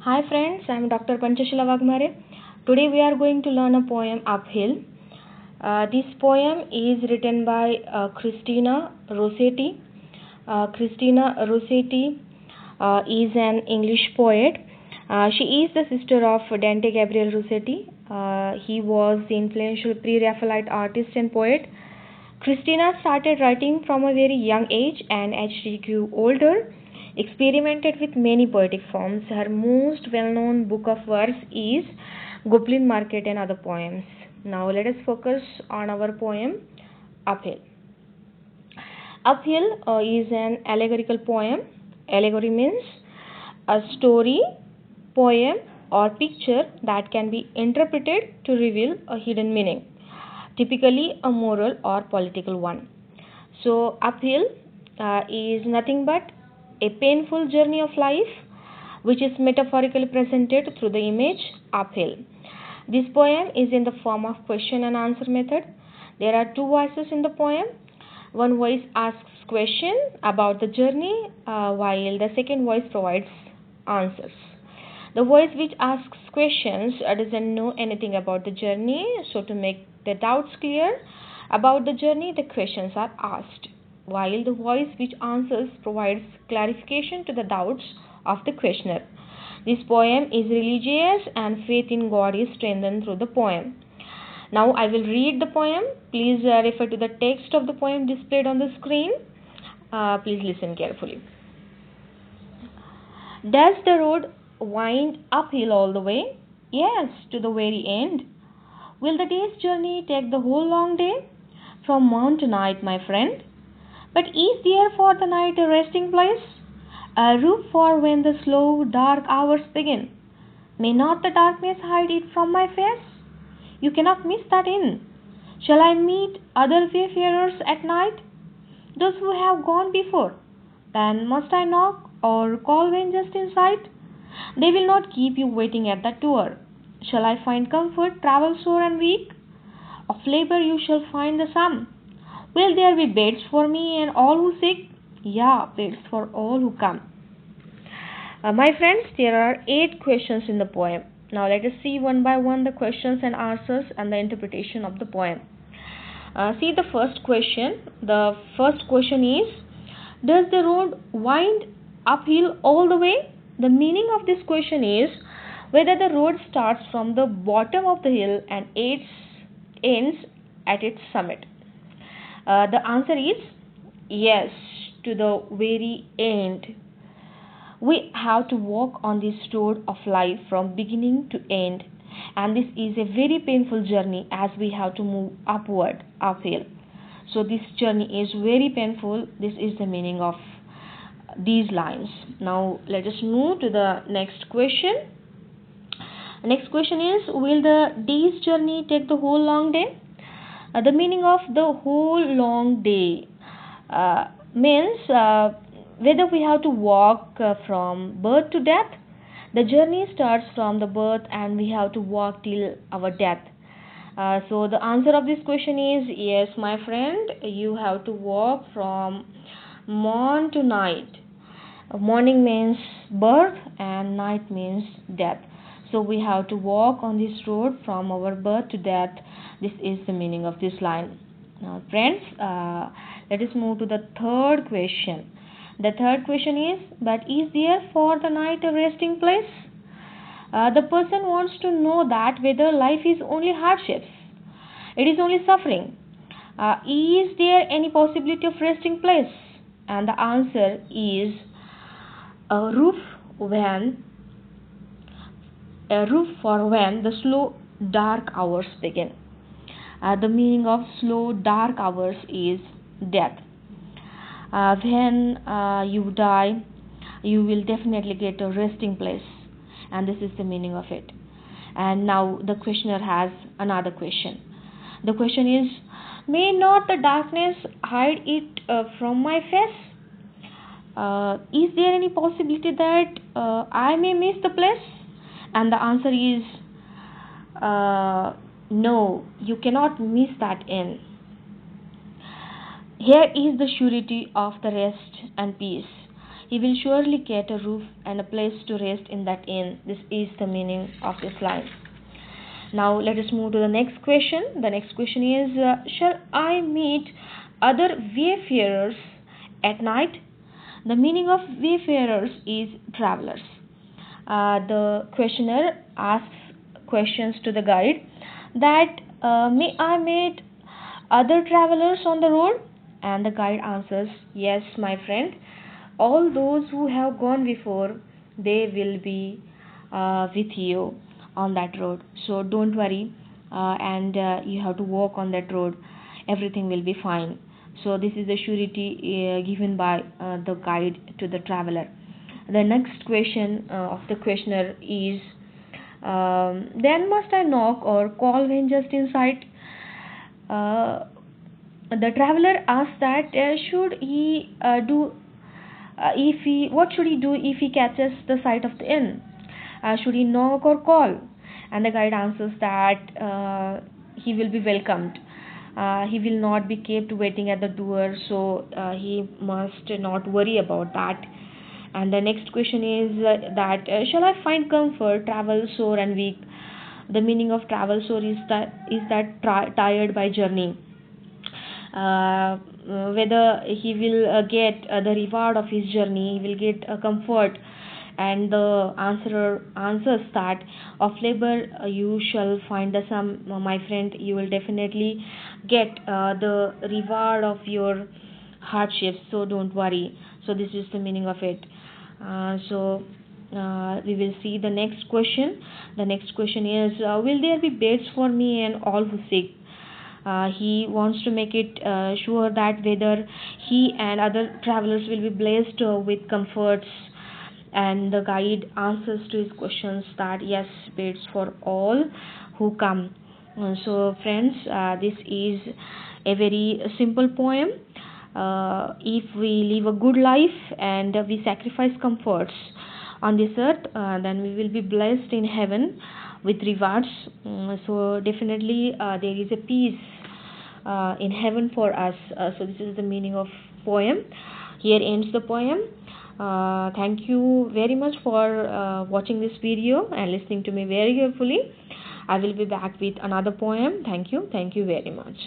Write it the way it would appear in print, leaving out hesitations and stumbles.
Hi friends, I am Dr. Panchashila Vagmare. Today we are going to learn a poem Uphill. This poem is written by Christina Rossetti. Christina Rossetti is an English poet. She is the sister of Dante Gabriel Rossetti. He was the influential pre-Raphaelite artist and poet. Christina started writing from a very young age, and as she grew older, experimented with many poetic forms. Her most well known book of verse is Goblin Market and Other Poems. Now, let us focus on our poem Uphill. Uphill is an allegorical poem. Allegory means a story, poem, or picture that can be interpreted to reveal a hidden meaning, typically a moral or political one. So, uphill is nothing but a painful journey of life, which is metaphorically presented through the image uphill. This poem is in the form of question and answer method. There are two voices in the poem. One voice asks question about the journey, while the second voice provides answers. The voice which asks questions doesn't know anything about the journey, so to make the doubts clear about the journey, the questions are asked, while the voice which answers provides clarification to the doubts of the questioner. This poem is religious and faith in God is strengthened through the poem. Now I will read the poem. Please refer to the text of the poem displayed on the screen. Please listen carefully. Does the road wind uphill all the way? Yes, to the very end. Will the day's journey take the whole long day? From morn to night, my friend. But is there for the night a resting place? A roof for when the slow, dark hours begin? May not the darkness hide it from my face? You cannot miss that inn. Shall I meet other wayfarers at night? Those who have gone before? Then must I knock or call when just in sight? They will not keep you waiting at the door. Shall I find comfort, travel sore and weak? Of labor you shall find the sum. Will there be beds for me and all who seek? Yeah, beds for all who come. My friends, there are 8 questions in the poem. Now let us see one by one the questions and answers and the interpretation of the poem. See the first question. The first question is, does the road wind uphill all the way? The meaning of this question is whether the road starts from the bottom of the hill and ends at its summit. The answer is yes, to the very end. We have to walk on this road of life from beginning to end, and this is a very painful journey as we have to move uphill. So, this journey is very painful. This is the meaning of these lines. Now, let us move to the next question. Next question is, will the day's journey take the whole long day? The meaning of the whole long day means whether we have to walk from birth to death. The journey starts from the birth and we have to walk till our death. So the answer of this question is yes, my friend, you have to walk from morn to night. Morning means birth and night means death. So we have to walk on this road from our birth to death. This is the meaning of this line. Now, friends, let us move to the third question. The third question is, but is there for the night a resting place? The person wants to know that whether life is only hardships, it is only suffering. Is there any possibility of resting place? And the answer is a roof when a roof for when the slow dark hours begin. The meaning of slow dark hours is death. When you die, you will definitely get a resting place, and this is the meaning of it. And now the questioner has another question. The question is, may not the darkness hide it from my face? Is there any possibility that I may miss the place? And the answer is no, you cannot miss that inn. Here is the surety of the rest and peace. He will surely get a roof and a place to rest in that inn. This is the meaning of this line. Now let us move to the next question. The next question is, shall I meet other wayfarers at night? The meaning of wayfarers is travelers. The questioner asks questions to the guide that, may I meet other travelers on the road? And the guide answers, yes, my friend. All those who have gone before, they will be with you on that road. So don't worry, and you have to walk on that road. Everything will be fine. So this is the surety given by the guide to the traveler. The next question of the questioner is, then must I knock or call when just in sight? The traveler asks that, should he do if he what should he do if he catches the sight of the inn? Should he knock or call? And the guide answers that he will be welcomed. He will not be kept waiting at the door, so he must not worry about that. And the next question is that, shall I find comfort, travel sore and weak? The meaning of travel sore is that tired by journey. Whether he will get the reward of his journey, he will get a comfort. And the answerer answers that, of labor you shall find the sum, my friend. You will definitely get the reward of your hardships, so don't worry. So this is the meaning of it. We will see the next question. The next question is, will there be beds for me and all who seek? He wants to make it sure that whether he and other travelers will be blessed with comforts. And the guide answers to his questions that, yes, beds for all who come. So friends, this is a very simple poem. If we live a good life and we sacrifice comforts on this earth, then we will be blessed in heaven with rewards. So definitely there is a peace in heaven for us. So this is the meaning of poem. Here ends the poem. Thank you very much for watching this video and listening to me very carefully. I will be back with another poem. Thank you very much.